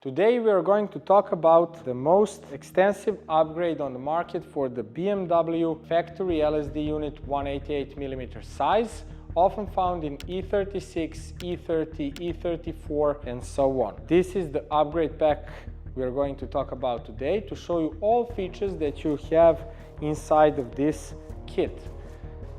Today we are going to talk about the most extensive upgrade on the market for the BMW factory LSD unit 188mm size, often found in E36, E30, E34 and so on. This is the upgrade pack we are going to talk about today to show you all features that you have inside of this kit.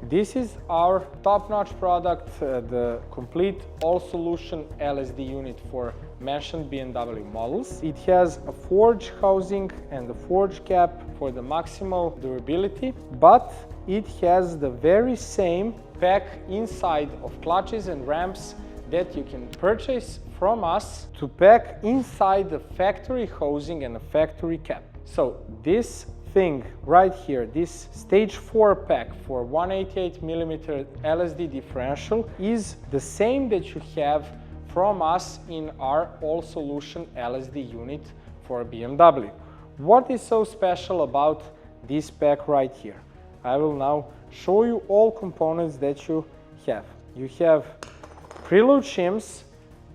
This is our top-notch product, the complete all-solution LSD unit for mentioned BMW models. It has a forge housing and a forge cap for the maximal durability, but it has the very same pack inside of clutches and ramps that you can purchase from us to pack inside the factory housing and the factory cap. So this thing right here, this stage 4 pack for 188mm LSD differential is the same that you have from us in our all-solution LSD unit for BMW. What is so special about this pack right here? I will now show you all components that you have. You have preload shims.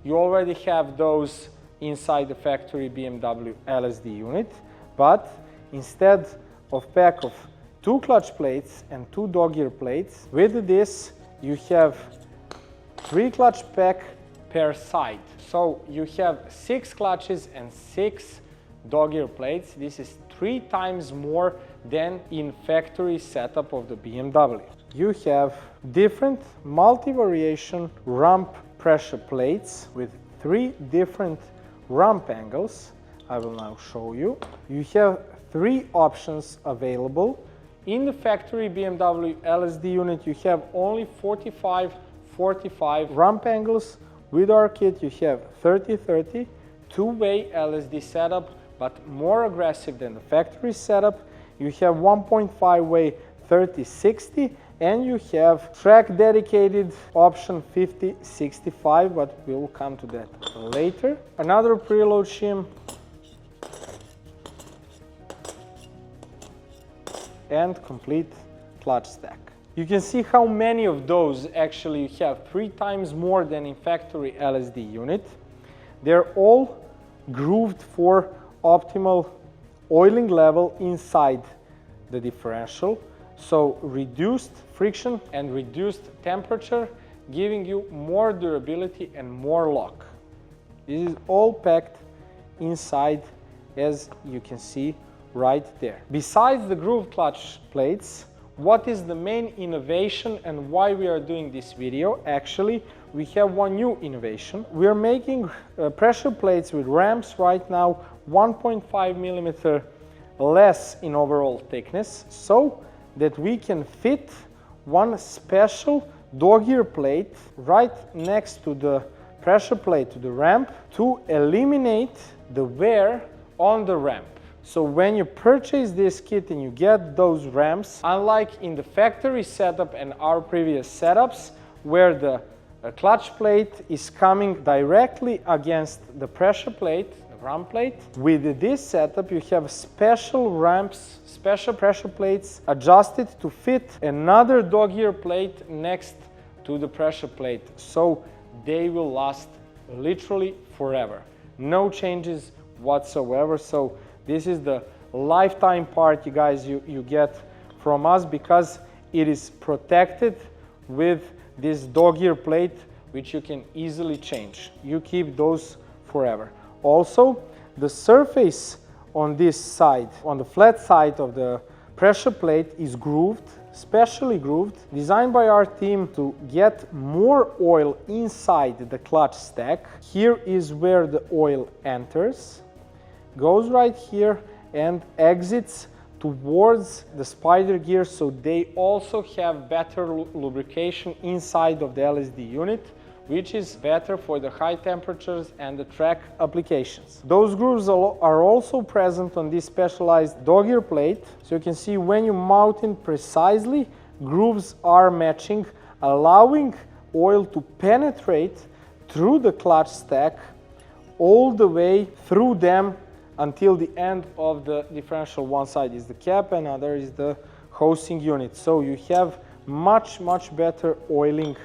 You already have those inside the factory BMW LSD unit, but instead of pack of 2 clutch plates and 2 dog ear plates, with this you have 3 clutch pack per side. So you have 6 clutches and 6 dog ear plates. This is 3 times more than in factory setup of the BMW. You have different multi-variation rump pressure plates with 3 different rump angles. I will now show you. You have 3 options available. In the factory BMW LSD unit, you have only 45 rump angles. With our kit, you have 30-30, 2-way LSD setup, but more aggressive than the factory setup. You have 1.5-way 30-60, and you have track dedicated option 50-65, but we'll come to that later. Another preload shim and complete clutch stack. You can see how many of those actually you have, 3 times more than in factory LSD unit. They're all grooved for optimal oiling level inside the differential, so reduced friction and reduced temperature, giving you more durability and more lock. This is all packed inside, as you can see right there. Besides the grooved clutch plates, what is the main innovation and why we are doing this video? Actually, we have one new innovation. We are making pressure plates with ramps right now 1.5mm less in overall thickness, so that we can fit one special dog ear plate right next to the pressure plate, to the ramp, to eliminate the wear on the ramp. So when you purchase this kit and you get those ramps, unlike in the factory setup and our previous setups, where the clutch plate is coming directly against the pressure plate, the ramp plate, with this setup you have special ramps, special pressure plates adjusted to fit another dog ear plate next to the pressure plate, so they will last literally forever. No changes whatsoever. So this is the lifetime part, you guys, you get from us, because it is protected with this dog ear plate, which you can easily change. You keep those forever. Also, the surface on this side, on the flat side of the pressure plate, is grooved, specially grooved, designed by our team to get more oil inside the clutch stack. Here is where the oil enters, goes right here and exits towards the spider gear, so they also have better lubrication inside of the LSD unit, which is better for the high temperatures and the track applications. Those grooves are also present on this specialized dog ear plate, so you can see when you mount it precisely, grooves are matching, allowing oil to penetrate through the clutch stack all the way through them until the end of the differential. One side is the cap and other is the housing unit. So you have much better oiling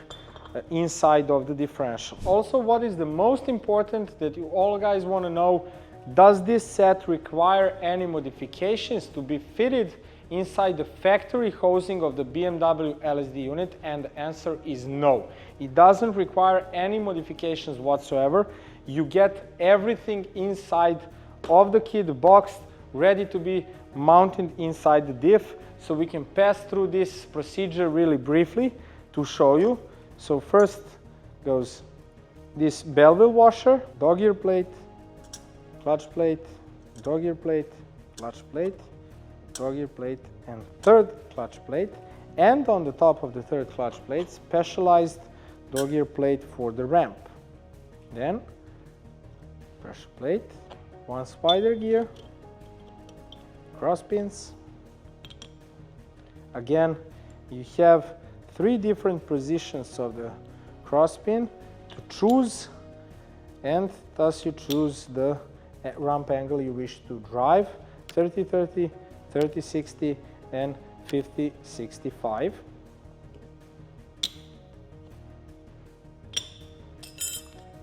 inside of the differential. Also, what is the most important that you all guys want to know, does this set require any modifications to be fitted inside the factory housing of the BMW LSD unit? And the answer is no. It doesn't require any modifications whatsoever. You get everything inside of the kit box, ready to be mounted inside the diff. So we can pass through this procedure really briefly to show you. So first goes this bell wheel washer, dog ear plate, clutch plate, dog ear plate, clutch plate, dog ear plate, and third clutch plate. And on the top of the third clutch plate, specialized dog ear plate for the ramp. Then pressure plate, one spider gear, cross pins. Again, you have 3 different positions of the cross pin to choose, and thus you choose the ramp angle you wish to drive: 30-30, 30-60, and 50-65.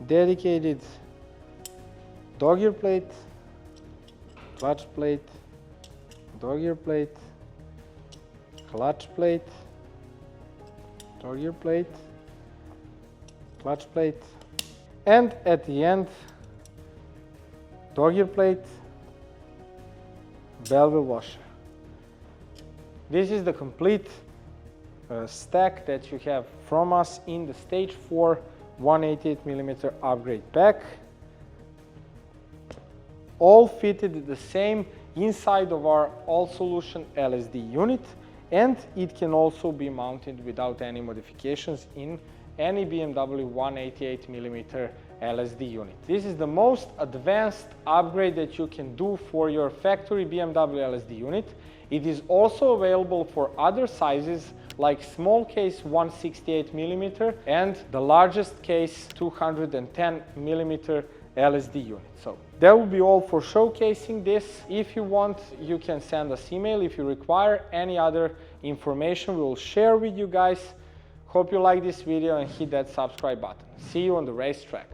Dedicated dog ear plate, clutch plate, dog ear plate, clutch plate, dog ear plate, clutch plate, and at the end, dog ear plate, bell wheel washer. This is the complete stack that you have from us in the Stage 4 188mm upgrade pack. All fitted the same inside of our all-solution LSD unit, and it can also be mounted without any modifications in any BMW 188mm LSD unit. This is the most advanced upgrade that you can do for your factory BMW LSD unit. It is also available for other sizes like small case 168mm and the largest case 210mm LSD unit. So that will be all for showcasing this. If you want, you can send us email. If you require any other information, we will share with you guys. Hope you like this video and hit that subscribe button. See you on the racetrack.